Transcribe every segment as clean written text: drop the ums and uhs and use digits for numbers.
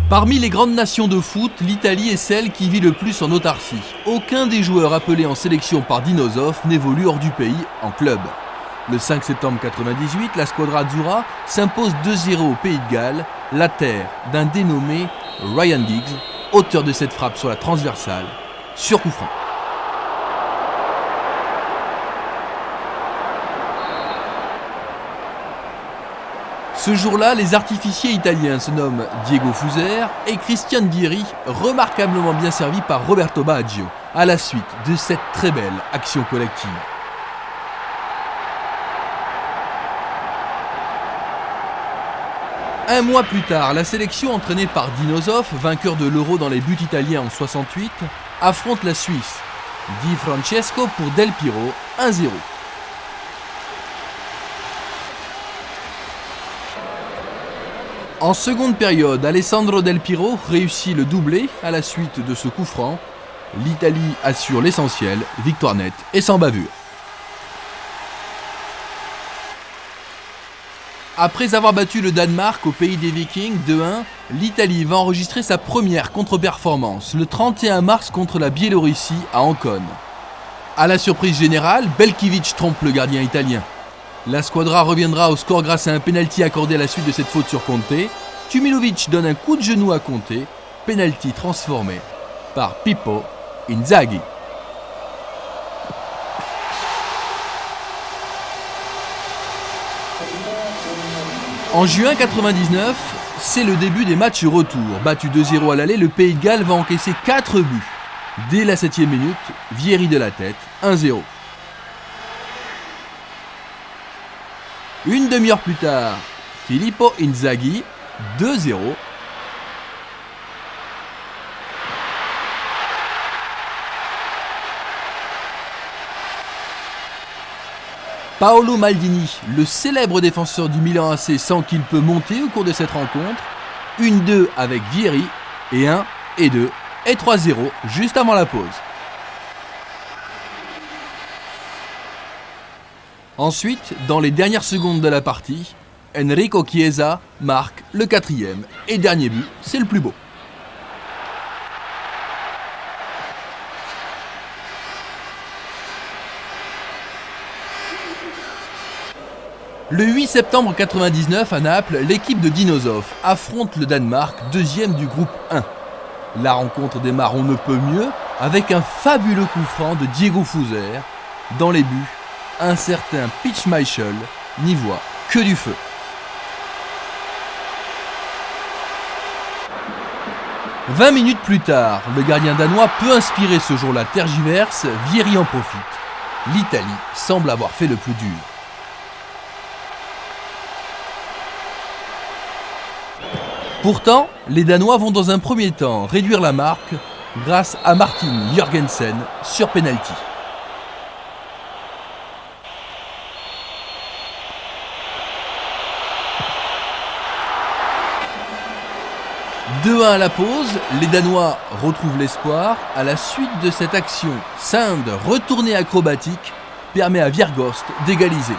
Parmi les grandes nations de foot, l'Italie est celle qui vit le plus en autarcie. Aucun des joueurs appelés en sélection par Dinozof n'évolue hors du pays en club. Le 5 septembre 1998, la Squadra Azzurra s'impose 2-0 au Pays de Galles, la terre d'un dénommé Ryan Giggs, auteur de cette frappe sur la transversale, sur coup franc. Ce jour-là, les artificiers italiens se nomment Diego Fuser et Christian Vieri, remarquablement bien servis par Roberto Baggio, à la suite de cette très belle action collective. Un mois plus tard, la sélection entraînée par Dinozof, vainqueur de l'Euro dans les buts italiens en 68, affronte la Suisse. Di Francesco pour Del Piero, 1-0. En seconde période, Alessandro Del Piero réussit le doublé à la suite de ce coup franc. L'Italie assure l'essentiel, victoire nette et sans bavure. Après avoir battu le Danemark au pays des Vikings 2-1, l'Italie va enregistrer sa première contre-performance le 31 mars contre la Biélorussie à Ancône. À la surprise générale, Belkiewicz trompe le gardien italien. La Squadra reviendra au score grâce à un pénalty accordé à la suite de cette faute sur Conte. Tumilovic donne un coup de genou à Conte, pénalty transformé par Pippo Inzaghi. En juin 1999, c'est le début des matchs retour. Battu 2-0 à l'aller, le Pays de Galles va encaisser 4 buts. Dès la 7e minute, Vieri de la tête, 1-0. Une demi-heure plus tard, Filippo Inzaghi, 2-0. Paolo Maldini, le célèbre défenseur du Milan AC, sent qu'il peut monter au cours de cette rencontre. 1-2 avec Vieri et 1 et 2 et 3-0 juste avant la pause. Ensuite, dans les dernières secondes de la partie, Enrico Chiesa marque le 4e et dernier but, c'est le plus beau. Le 8 septembre 1999 à Naples, l'équipe de Dinozof affronte le Danemark, deuxième du groupe 1. La rencontre démarre on ne peut mieux avec un fabuleux coup franc de Diego Fuser. Dans les buts, un certain Pete Schmeichel n'y voit que du feu. « 20 minutes plus tard, le gardien danois peut inspirer ce jour-là tergiverse, Vieri en profite. L'Italie semble avoir fait le plus dur. Pourtant, les Danois vont dans un premier temps réduire la marque grâce à Martin Jørgensen sur penalty. « 2-1 à la pause, les Danois retrouvent l'espoir. À la suite de cette action, Sand, retournée acrobatique, permet à Viergost d'égaliser.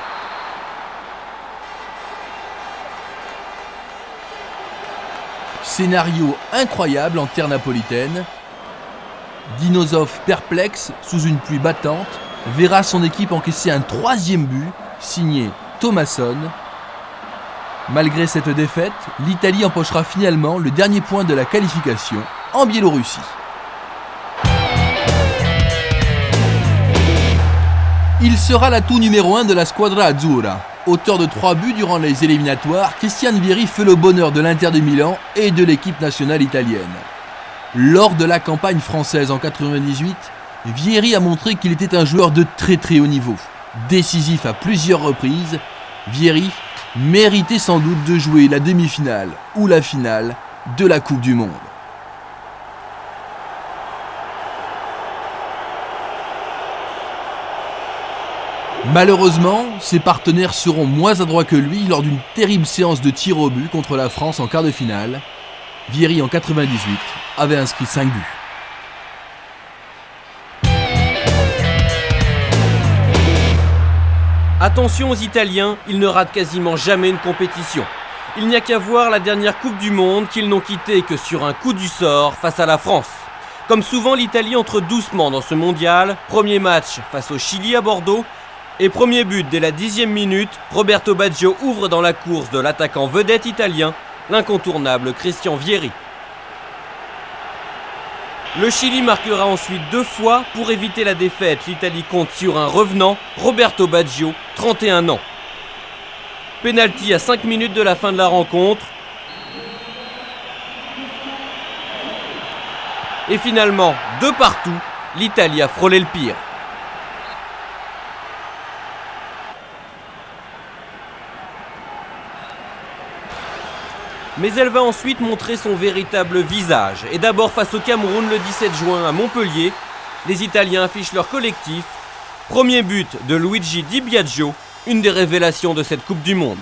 Scénario incroyable en terre napolitaine. Dinozof, perplexe, sous une pluie battante, verra son équipe encaisser un 3e but, signé Thomasson. Malgré cette défaite, l'Italie empochera finalement le dernier point de la qualification en Biélorussie. Il sera l'atout numéro 1 de la Squadra Azzurra. Auteur de 3 buts durant les éliminatoires, Christian Vieri fait le bonheur de l'Inter de Milan et de l'équipe nationale italienne. Lors de la campagne française en 1998, Vieri a montré qu'il était un joueur de très haut niveau. Décisif à plusieurs reprises, Vieri méritait sans doute de jouer la demi-finale ou la finale de la Coupe du Monde. Malheureusement, ses partenaires seront moins adroits que lui lors d'une terrible séance de tir au but contre la France en quart de finale. Vieri en 1998 avait inscrit 5 buts. Attention aux Italiens, ils ne ratent quasiment jamais une compétition. Il n'y a qu'à voir la dernière Coupe du Monde qu'ils n'ont quittée que sur un coup du sort face à la France. Comme souvent, l'Italie entre doucement dans ce mondial. Premier match face au Chili à Bordeaux. Et premier but dès la 10e minute, Roberto Baggio ouvre dans la course de l'attaquant vedette italien, l'incontournable Christian Vieri. Le Chili marquera ensuite 2 fois. Pour éviter la défaite, l'Italie compte sur un revenant, Roberto Baggio, 31 ans. Penalty à 5 minutes de la fin de la rencontre. Et finalement, de partout, l'Italie a frôlé le pire. Mais elle va ensuite montrer son véritable visage. Et d'abord face au Cameroun le 17 juin à Montpellier, les Italiens affichent leur collectif. Premier but de Luigi Di Biagio, une des révélations de cette Coupe du Monde.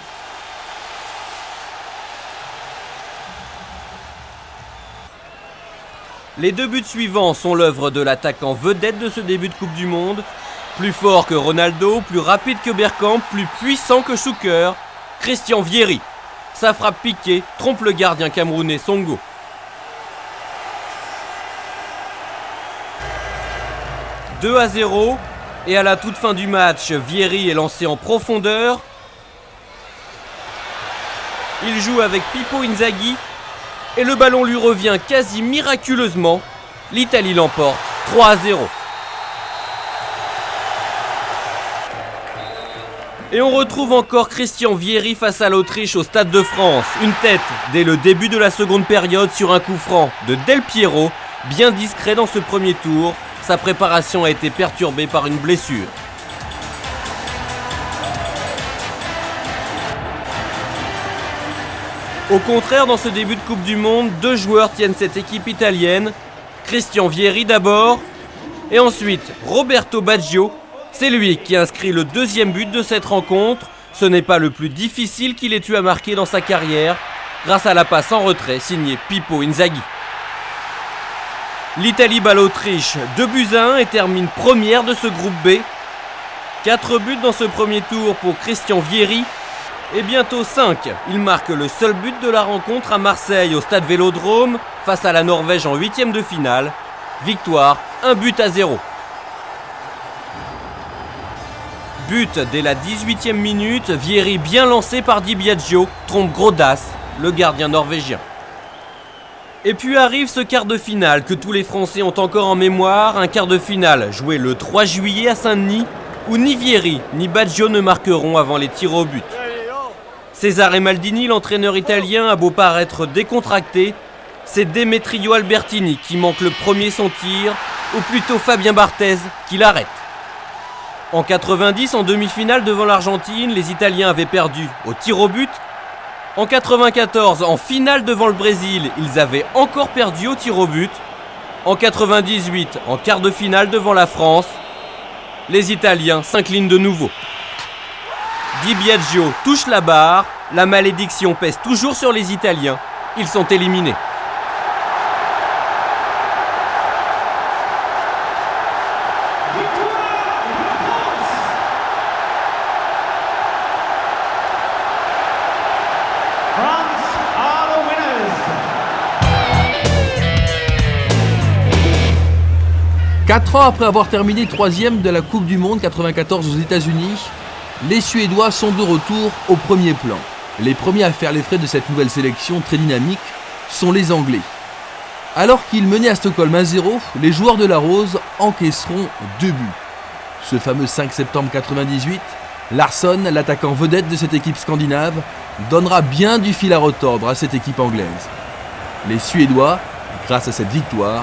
Les 2 buts suivants sont l'œuvre de l'attaquant vedette de ce début de Coupe du Monde. Plus fort que Ronaldo, plus rapide que Bergkamp, plus puissant que Schuker, Christian Vieri. Sa frappe piquée trompe le gardien camerounais Songo. « 2-0 et à la toute fin du match, Vieri est lancé en profondeur. Il joue avec Pippo Inzaghi et le ballon lui revient quasi miraculeusement. L'Italie l'emporte 3-0. Et on retrouve encore Christian Vieri face à l'Autriche au Stade de France. Une tête dès le début de la seconde période sur un coup franc de Del Piero, bien discret dans ce premier tour. Sa préparation a été perturbée par une blessure. Au contraire, dans ce début de Coupe du Monde, 2 joueurs tiennent cette équipe italienne. Christian Vieri d'abord, et ensuite Roberto Baggio. C'est lui qui inscrit le 2e but de cette rencontre. Ce n'est pas le plus difficile qu'il ait eu à marquer dans sa carrière, grâce à la passe en retrait signée Pippo Inzaghi. L'Italie bat l'Autriche 2-1 et termine première de ce groupe B. 4 buts dans ce premier tour pour Christian Vieri. Et bientôt 5. Il marque le seul but de la rencontre à Marseille au stade Vélodrome face à la Norvège en 8e de finale. Victoire 1-0. But dès la 18e minute, Vieri bien lancé par Di Biagio, trompe Grodås, le gardien norvégien. Et puis arrive ce quart de finale que tous les Français ont encore en mémoire, un quart de finale joué le 3 juillet à Saint-Denis, où ni Vieri ni Baggio ne marqueront avant les tirs au but. Cesare Maldini, l'entraîneur italien, a beau paraître décontracté, c'est Demetrio Albertini qui manque le premier son tir, ou plutôt Fabien Barthez qui l'arrête. En 90, en demi-finale devant l'Argentine, les Italiens avaient perdu au tir au but. En 94, en finale devant le Brésil, ils avaient encore perdu au tir au but. En 98, en quart de finale devant la France, les Italiens s'inclinent de nouveau. Di Biagio touche la barre, la malédiction pèse toujours sur les Italiens, ils sont éliminés. France are the winners. 4 ans après avoir terminé 3e de la Coupe du Monde 94 aux États-Unis, les Suédois sont de retour au premier plan. Les premiers à faire les frais de cette nouvelle sélection très dynamique sont les Anglais. Alors qu'ils menaient à Stockholm 1-0, les joueurs de la Rose encaisseront 2 buts. Ce fameux 5 septembre 98, Larsson, l'attaquant vedette de cette équipe scandinave, donnera bien du fil à retordre à cette équipe anglaise. Les Suédois, grâce à cette victoire,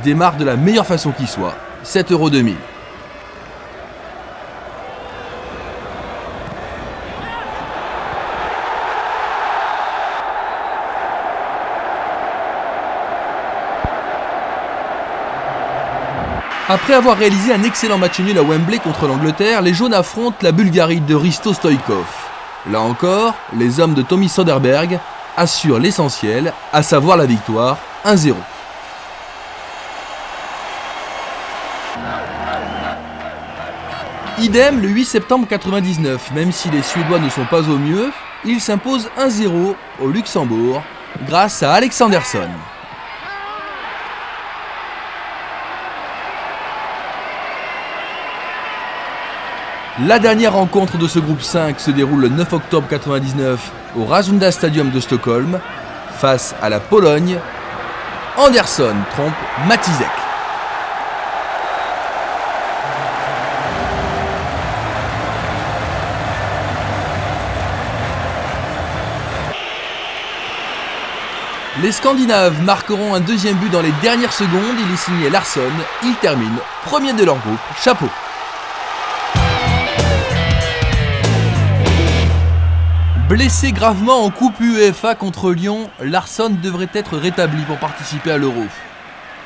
démarrent de la meilleure façon qui soit, cet Euro 2000. Après avoir réalisé un excellent match nul à Wembley contre l'Angleterre, les Jaunes affrontent la Bulgarie de Hristo Stoïchkov. Là encore, les hommes de Tommy Söderberg assurent l'essentiel, à savoir la victoire 1-0. Idem le 8 septembre 99, même si les Suédois ne sont pas au mieux, Il s'impose 1-0 au Luxembourg grâce à Alexanderson. La dernière rencontre de ce groupe 5 se déroule le 9 octobre 1999 au Råsunda Stadium de Stockholm face à la Pologne. Anderson trompe Matisek. Les Scandinaves marqueront un deuxième but dans les dernières secondes. Il est signé Larsson. Ils terminent premier de leur groupe. Chapeau. Blessé gravement en Coupe UEFA contre Lyon, Larsson devrait être rétabli pour participer à l'Euro.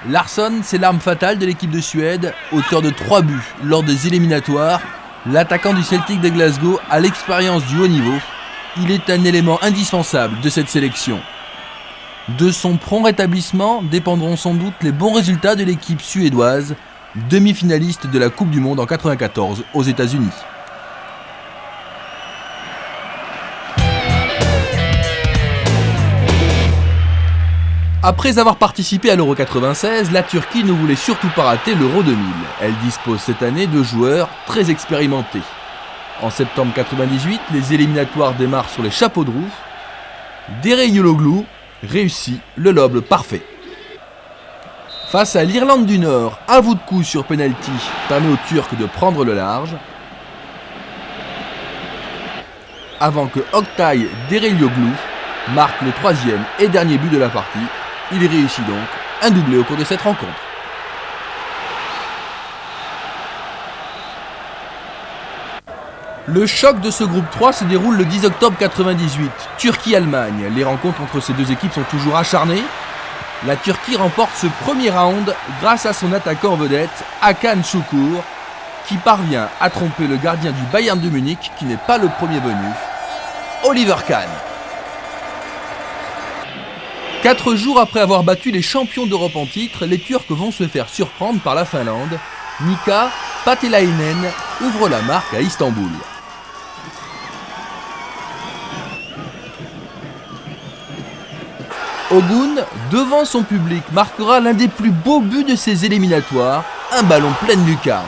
Larsson, c'est l'arme fatale de l'équipe de Suède, auteur de 3 buts lors des éliminatoires. L'attaquant du Celtic de Glasgow a l'expérience du haut niveau. Il est un élément indispensable de cette sélection. De son prompt rétablissement dépendront sans doute les bons résultats de l'équipe suédoise, demi-finaliste de la Coupe du Monde en 1994 aux États-Unis. Après avoir participé à l'Euro 96, la Turquie ne voulait surtout pas rater l'Euro 2000. Elle dispose cette année de joueurs très expérimentés. En septembre 1998, les éliminatoires démarrent sur les chapeaux de roue. Dereyologlu réussit le lob parfait. Face à l'Irlande du Nord, Avutku sur penalty permet aux Turcs de prendre le large. Avant que Oktay Dereyologlu marque le 3e et dernier but de la partie. Il réussit donc un doublé au cours de cette rencontre. Le choc de ce groupe 3 se déroule le 10 octobre 1998, Turquie-Allemagne. Les rencontres entre ces deux équipes sont toujours acharnées. La Turquie remporte ce premier round grâce à son attaquant vedette, Hakan Şükür, qui parvient à tromper le gardien du Bayern de Munich, qui n'est pas le premier venu, Oliver Kahn. 4 jours après avoir battu les champions d'Europe en titre, les Turcs vont se faire surprendre par la Finlande. Mika Patilainen ouvre la marque à Istanbul. Ogun, devant son public, marquera l'un des plus beaux buts de ces éliminatoires, un ballon plein de lucarne.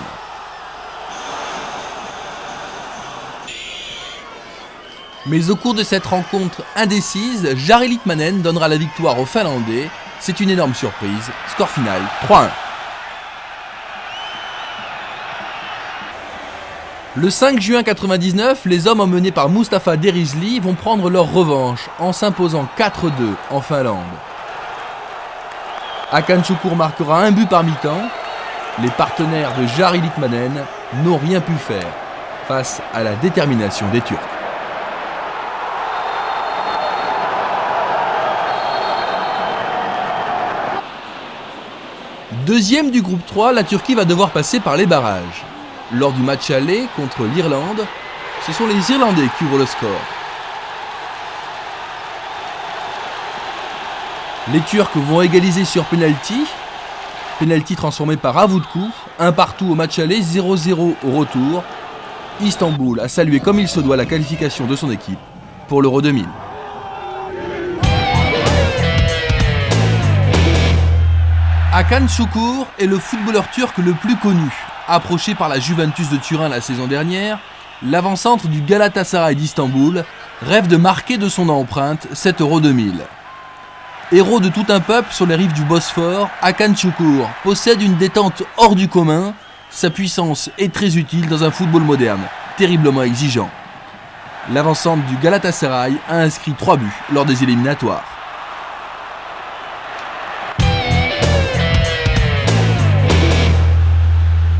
Mais au cours de cette rencontre indécise, Jari Litmanen donnera la victoire aux Finlandais. C'est une énorme surprise. Score final 3-1. Le 5 juin 1999, les hommes emmenés par Mustafa Denizli vont prendre leur revanche en s'imposant 4-2 en Finlande. Hakan Şükür marquera un but par mi-temps. Les partenaires de Jari Litmanen n'ont rien pu faire face à la détermination des Turcs. Deuxième du groupe 3, la Turquie va devoir passer par les barrages. Lors du match aller contre l'Irlande, ce sont les Irlandais qui ouvrent le score. Les Turcs vont égaliser sur penalty. Penalty transformé par Avutku. 1 partout au match aller, 0-0 au retour. Istanbul a salué comme il se doit la qualification de son équipe pour l'Euro 2000. Hakan Şükür est le footballeur turc le plus connu. Approché par la Juventus de Turin la saison dernière, l'avant-centre du Galatasaray d'Istanbul rêve de marquer de son empreinte cet Euro 2000. Héros de tout un peuple sur les rives du Bosphore, Hakan Şükür possède une détente hors du commun. Sa puissance est très utile dans un football moderne, terriblement exigeant. L'avant-centre du Galatasaray a inscrit 3 buts lors des éliminatoires.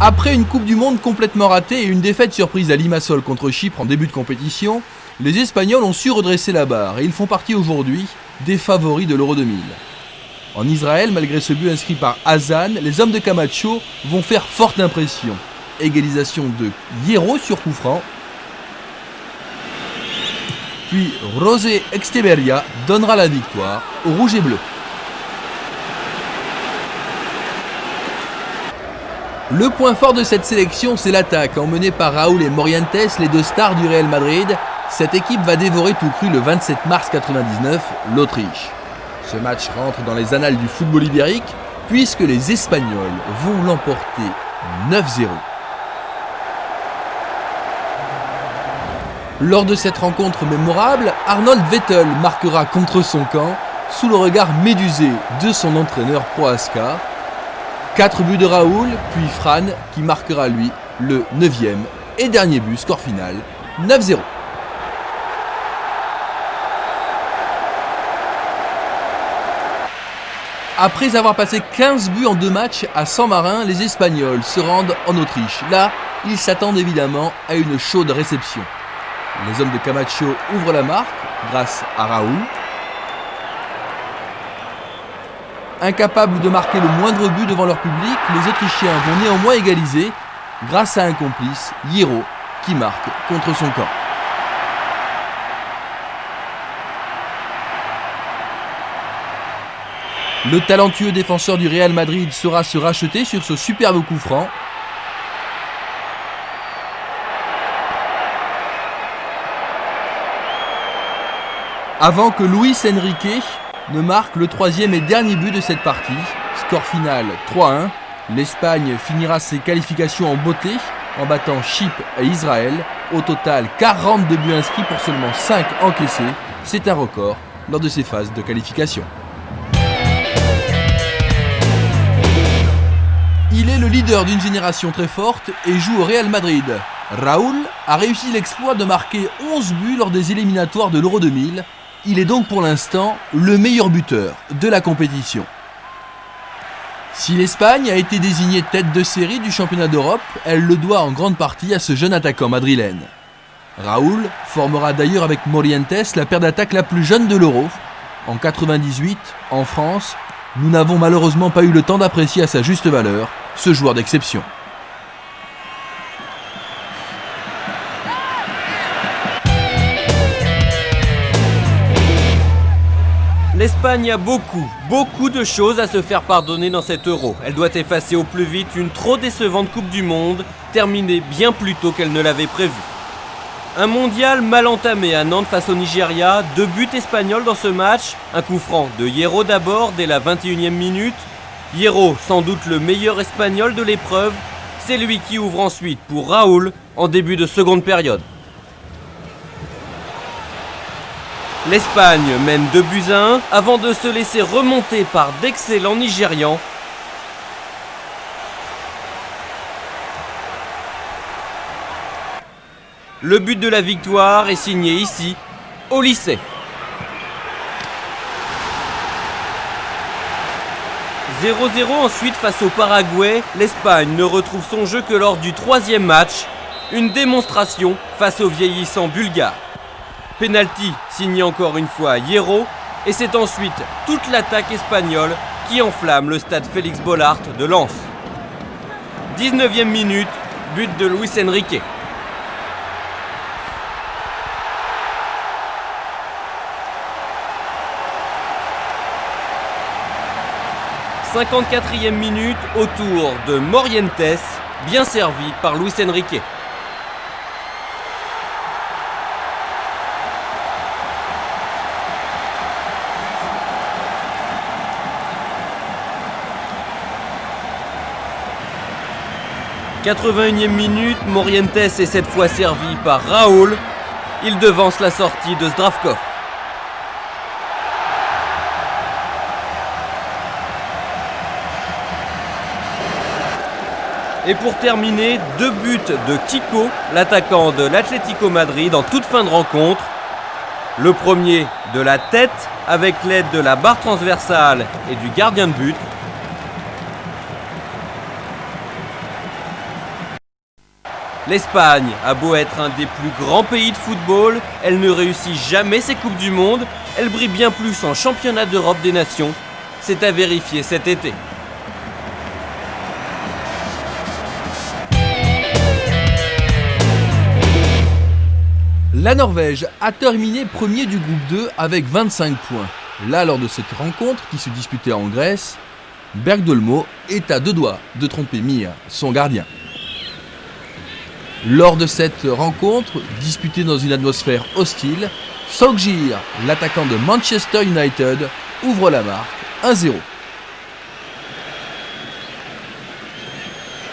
Après une Coupe du Monde complètement ratée et une défaite surprise à Limassol contre Chypre en début de compétition, les Espagnols ont su redresser la barre et ils font partie aujourd'hui des favoris de l'Euro 2000. En Israël, malgré ce but inscrit par Hazan, les hommes de Camacho vont faire forte impression. Égalisation de Hierro sur coup franc. Puis José Exteberria donnera la victoire aux Rouges et Bleus. Le point fort de cette sélection, c'est l'attaque, emmenée par Raúl et Morientes, les deux stars du Real Madrid. Cette équipe va dévorer tout cru le 27 mars 1999 l'Autriche. Ce match rentre dans les annales du football ibérique puisque les Espagnols vont l'emporter 9-0. Lors de cette rencontre mémorable, Arnold Vettel marquera contre son camp sous le regard médusé de son entraîneur Prohaska. 4 buts de Raoul, puis Fran qui marquera lui le 9e et dernier but, score final 9-0. Après avoir passé 15 buts en 2 matchs à San Marin, les Espagnols se rendent en Autriche. Là, ils s'attendent évidemment à une chaude réception. Les hommes de Camacho ouvrent la marque grâce à Raoul. Incapables de marquer le moindre but devant leur public, les Autrichiens vont néanmoins égaliser grâce à un complice, Hierro, qui marque contre son camp. Le talentueux défenseur du Real Madrid saura se racheter sur ce superbe coup franc. Avant que Luis Enrique ne marque le 3e et dernier but de cette partie. Score final 3-1. L'Espagne finira ses qualifications en beauté en battant Chypre et Israël. Au total, 42 buts inscrits pour seulement 5 encaissés. C'est un record lors de ces phases de qualification. Il est le leader d'une génération très forte et joue au Real Madrid. Raoul a réussi l'exploit de marquer 11 buts lors des éliminatoires de l'Euro 2000. Il est donc pour l'instant le meilleur buteur de la compétition. Si l'Espagne a été désignée tête de série du championnat d'Europe, elle le doit en grande partie à ce jeune attaquant madrilène. Raoul formera d'ailleurs avec Morientes la paire d'attaque la plus jeune de l'Euro. En 98, en France, nous n'avons malheureusement pas eu le temps d'apprécier à sa juste valeur ce joueur d'exception. L'Espagne a beaucoup de choses à se faire pardonner dans cet Euro. Elle doit effacer au plus vite une trop décevante Coupe du Monde, terminée bien plus tôt qu'elle ne l'avait prévu. Un mondial mal entamé à Nantes face au Nigeria, 2 buts espagnols dans ce match, un coup franc de Hierro d'abord dès la 21e minute. Hierro, sans doute le meilleur espagnol de l'épreuve, c'est lui qui ouvre ensuite pour Raoul en début de seconde période. L'Espagne mène 2-1 avant de se laisser remonter par d'excellents Nigérians. Le but de la victoire est signé ici, au lycée. 0-0 ensuite face au Paraguay, l'Espagne ne retrouve son jeu que lors du 3e match, une démonstration face aux vieillissants bulgares. Penalty signé encore une fois Hierro, et c'est ensuite toute l'attaque espagnole qui enflamme le stade Félix Bollaert de Lens. 19e minute, but de Luis Enrique. « 54e minute, au tour de Morientes, bien servi par Luis Enrique. » « 81e minute, Morientes est cette fois servi par Raoul. Il devance la sortie de Zdravkov. Et pour terminer, 2 buts de Kiko, l'attaquant de l'Atlético Madrid en toute fin de rencontre. Le premier de la tête avec l'aide de la barre transversale et du gardien de but. L'Espagne a beau être un des plus grands pays de football, elle ne réussit jamais ses Coupes du Monde. Elle brille bien plus en championnat d'Europe des nations. C'est à vérifier cet été. La Norvège a terminé premier du groupe 2 avec 25 points. Là, lors de cette rencontre qui se disputait en Grèce, Bergdølmo est à 2 doigts de tromper Mir, son gardien. Lors de cette rencontre, disputée dans une atmosphère hostile, Solskjaer, l'attaquant de Manchester United, ouvre la marque 1-0.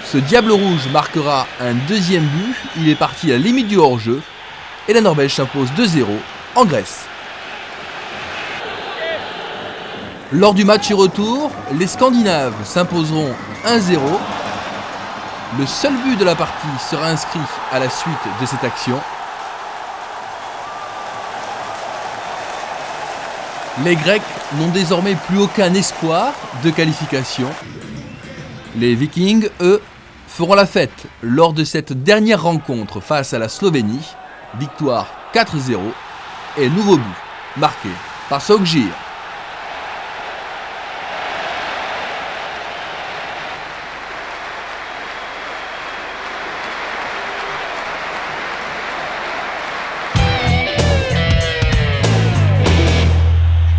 Ce Diable Rouge marquera un deuxième but, il est parti à la limite du hors-jeu, et la Norvège s'impose 2-0 en Grèce. Lors du match retour, les Scandinaves s'imposeront 1-0. Le seul but de la partie sera inscrit à la suite de cette action. Les Grecs n'ont désormais plus aucun espoir de qualification. Les Vikings, eux, feront la fête lors de cette dernière rencontre face à la Slovénie. Victoire 4-0 et nouveau but marqué par Solskjaer.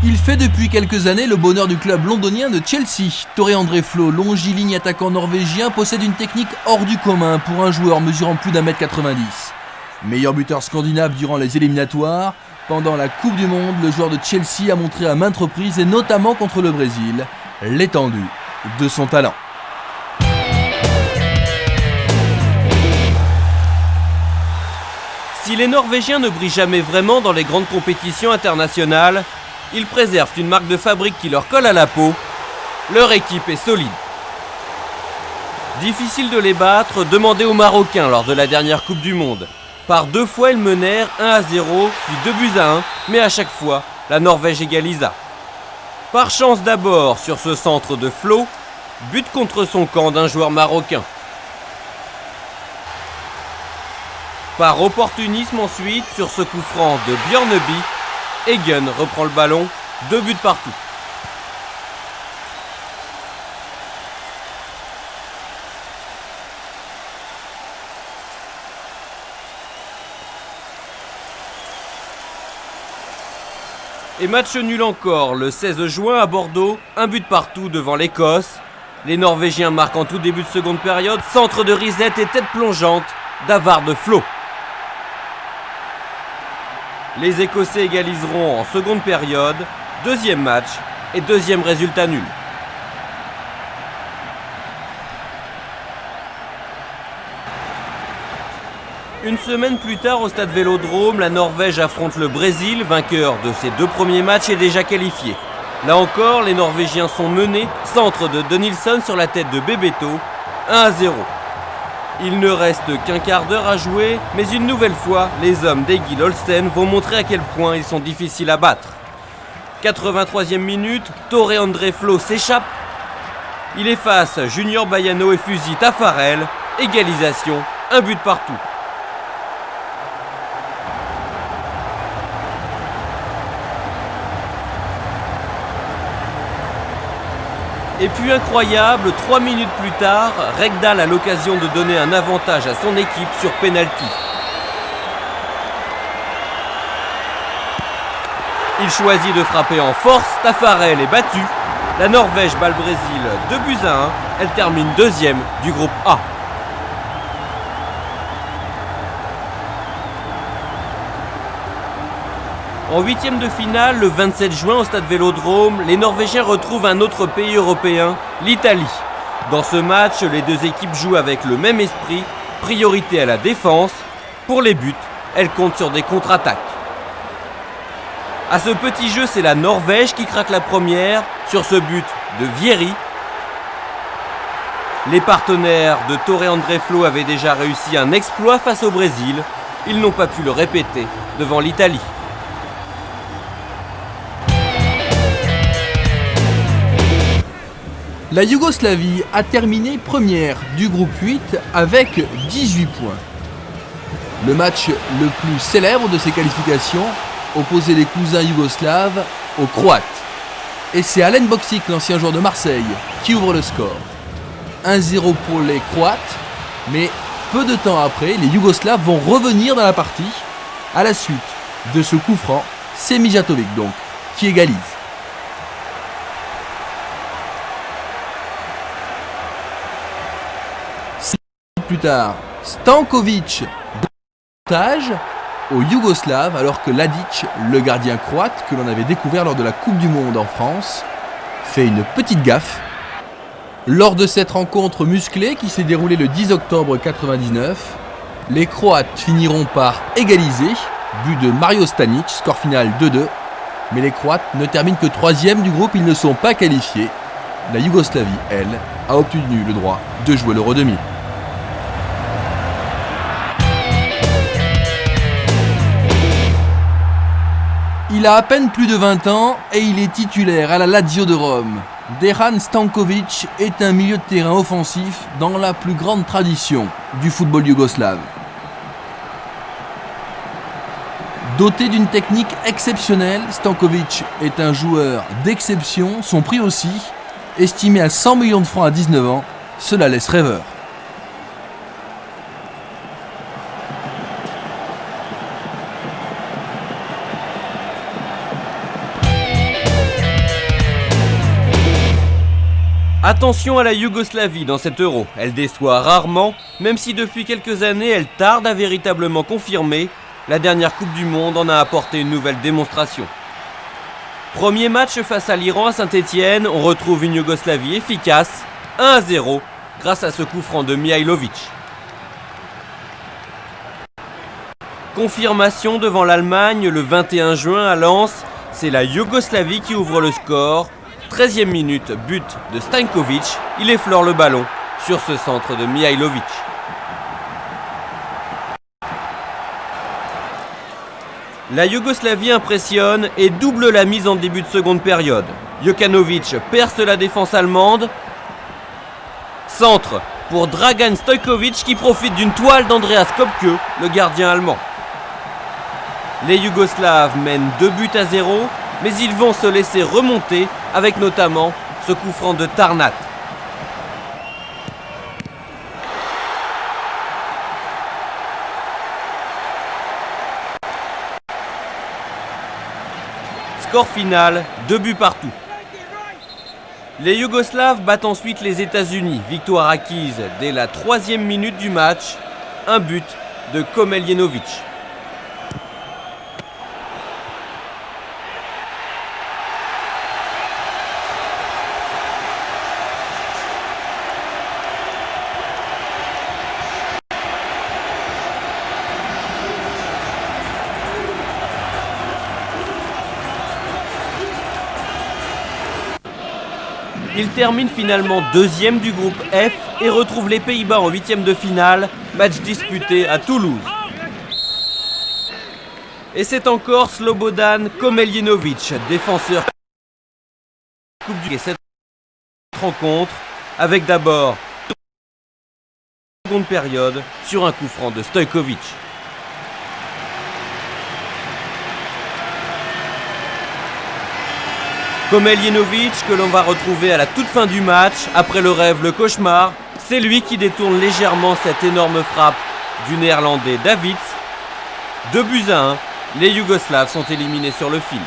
Il fait depuis quelques années le bonheur du club londonien de Chelsea. Tore-André Flo, longiligne attaquant norvégien, possède une technique hors du commun pour un joueur mesurant plus d'1m90. Meilleur buteur scandinave durant les éliminatoires, pendant la Coupe du Monde, le joueur de Chelsea a montré à maintes reprises, et notamment contre le Brésil, l'étendue de son talent. Si les Norvégiens ne brillent jamais vraiment dans les grandes compétitions internationales, ils préservent une marque de fabrique qui leur colle à la peau. Leur équipe est solide. Difficile de les battre, demandez aux Marocains lors de la dernière Coupe du Monde. Par 2 fois, ils menèrent 1-0, puis 2-1, mais à chaque fois, la Norvège égalisa. Par chance d'abord sur ce centre de Flo, but contre son camp d'un joueur marocain. Par opportunisme ensuite sur ce coup franc de Bjørneby, Eggen reprend le ballon, 2 buts partout. Et match nul encore, le 16 juin à Bordeaux, 1 but partout devant l'Écosse. Les Norvégiens marquent en tout début de seconde période, centre de Risette et tête plongeante d'Avard de Flo. Les Écossais égaliseront en seconde période, deuxième match et deuxième résultat nul. Une semaine plus tard au stade Vélodrome, la Norvège affronte le Brésil, vainqueur de ses 2 premiers matchs et déjà qualifié. Là encore, les Norvégiens sont menés, centre de Denilson sur la tête de Bebeto, 1-0. Il ne reste qu'un quart d'heure à jouer, mais une nouvelle fois, les hommes d'Egil Olsen vont montrer à quel point ils sont difficiles à battre. 83e minute, Tore-André Flo s'échappe. Il efface Junior Baiano et fusille Taffarel. Égalisation, 1 but partout. Et puis incroyable, 3 minutes plus tard, Rekdal a l'occasion de donner un avantage à son équipe sur penalty. Il choisit de frapper en force, Taffarel est battu. La Norvège bat le Brésil 2-1, elle termine deuxième du groupe A. En huitième de finale, le 27 juin au stade Vélodrome, les Norvégiens retrouvent un autre pays européen, l'Italie. Dans ce match, les deux équipes jouent avec le même esprit, priorité à la défense. Pour les buts, elles comptent sur des contre-attaques. À ce petit jeu, c'est la Norvège qui craque la première sur ce but de Vieri. Les partenaires de Tore-André Flo avaient déjà réussi un exploit face au Brésil. Ils n'ont pas pu le répéter devant l'Italie. La Yougoslavie a terminé première du groupe 8 avec 18 points. Le match le plus célèbre de ces qualifications opposait les cousins yougoslaves aux Croates. Et c'est Alen Bokšić, l'ancien joueur de Marseille, qui ouvre le score. 1-0 pour les Croates, mais peu de temps après, les Yougoslaves vont revenir dans la partie. À la suite de ce coup franc, c'est Mijatovic donc qui égalise. Plus tard, Stanković d'avantage aux Yougoslaves alors que Ladić, le gardien croate que l'on avait découvert lors de la Coupe du Monde en France, fait une petite gaffe. Lors de cette rencontre musclée qui s'est déroulée le 10 octobre 1999, les Croates finiront par égaliser, but de Mario Stanić, score final 2-2. Mais les Croates ne terminent que 3e du groupe, ils ne sont pas qualifiés. La Yougoslavie, elle, a obtenu le droit de jouer l'Euro 2000. Il a à peine plus de 20 ans et il est titulaire à la Lazio de Rome. Dejan Stanković est un milieu de terrain offensif dans la plus grande tradition du football yougoslave. Doté d'une technique exceptionnelle, Stanković est un joueur d'exception, son prix aussi, estimé à 100 millions de francs à 19 ans, cela laisse rêveur. Attention à la Yougoslavie dans cet Euro, elle déçoit rarement, même si depuis quelques années elle tarde à véritablement confirmer. La dernière Coupe du Monde en a apporté une nouvelle démonstration. Premier match face à l'Iran à Saint-Étienne, on retrouve une Yougoslavie efficace, 1-0, grâce à ce coup franc de Mihailovic. Confirmation devant l'Allemagne le 21 juin à Lens, c'est la Yougoslavie qui ouvre le score. 13e minute, but de Stanković, il effleure le ballon sur ce centre de Mihailovic. La Yougoslavie impressionne et double la mise en début de seconde période. Jokanovic perce la défense allemande. Centre pour Dragan Stojkovic qui profite d'une toile d'Andreas Kopke, le gardien allemand. Les Yougoslaves mènent 2-0, mais ils vont se laisser remonter avec notamment ce coup franc de Tarnat. Score final, 2 buts partout. Les Yougoslaves battent ensuite les États-Unis. Victoire acquise dès la 3e minute du match. Un but de Komeljenovic. Il termine finalement 2e du groupe F et retrouve les Pays-Bas en 8e de finale, match disputé à Toulouse. Et c'est encore Slobodan Komeljenovic, défenseur Coupe du cette rencontre, avec d'abord seconde période sur un coup franc de Stojkovic. Komeljenovic que l'on va retrouver à la toute fin du match, après le rêve, le cauchemar, c'est lui qui détourne légèrement cette énorme frappe du néerlandais Davids. 2-1, les Yougoslaves sont éliminés sur le fil.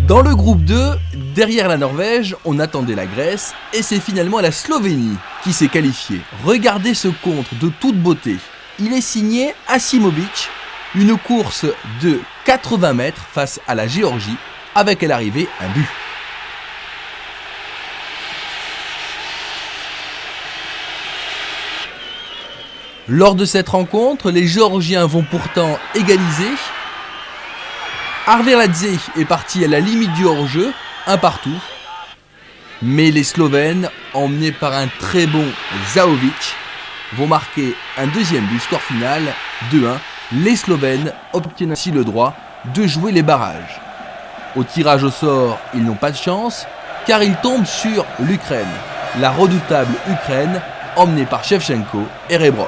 Dans le groupe 2, derrière la Norvège, on attendait la Grèce et c'est finalement la Slovénie qui s'est qualifiée. Regardez ce contre de toute beauté. Il est signé Asimovic, une course de 80 mètres face à la Géorgie, avec à l'arrivée un but. Lors de cette rencontre, les Géorgiens vont pourtant égaliser. Arveladze est parti à la limite du hors-jeu, un partout. Mais les Slovènes, emmenés par un très bon Zahovic, vont marquer un deuxième but, score final 2-1. Les Slovènes obtiennent ainsi le droit de jouer les barrages. Au tirage au sort, ils n'ont pas de chance car ils tombent sur l'Ukraine, la redoutable Ukraine emmenée par Shevchenko et Rebrov.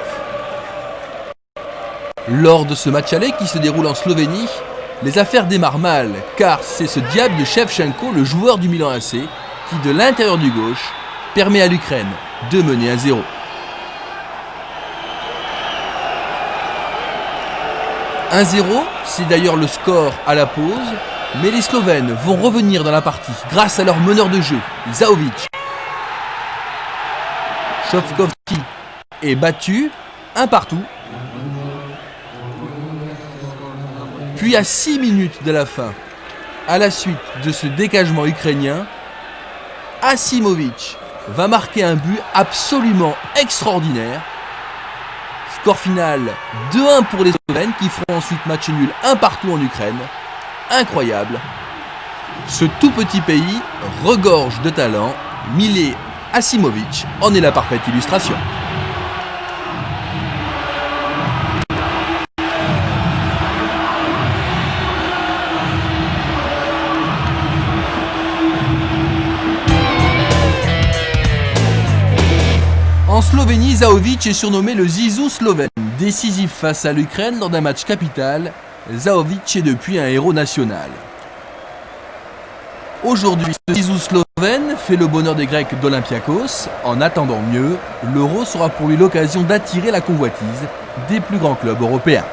Lors de ce match aller qui se déroule en Slovénie, les affaires démarrent mal car c'est ce diable de Shevchenko, le joueur du Milan AC, qui de l'intérieur du gauche permet à l'Ukraine de mener 1-0. 1-0, c'est d'ailleurs le score à la pause. Mais les Slovènes vont revenir dans la partie grâce à leur meneur de jeu, Zahovic. Shovkovski est battu, un partout. Puis à 6 minutes de la fin, à la suite de ce décagement ukrainien, Asimovic va marquer un but absolument extraordinaire. Score final 2-1 pour les Slovènes qui feront ensuite match nul un partout en Ukraine. Incroyable. Ce tout petit pays regorge de talent. Mile Asimovic en est la parfaite illustration. En Slovénie, Zahovic est surnommé le Zizou slovène. Décisif face à l'Ukraine lors d'un match capital, Zahovic est depuis un héros national. Aujourd'hui, ce Zizou slovène fait le bonheur des Grecs d'Olympiakos. En attendant mieux, l'Euro sera pour lui l'occasion d'attirer la convoitise des plus grands clubs européens.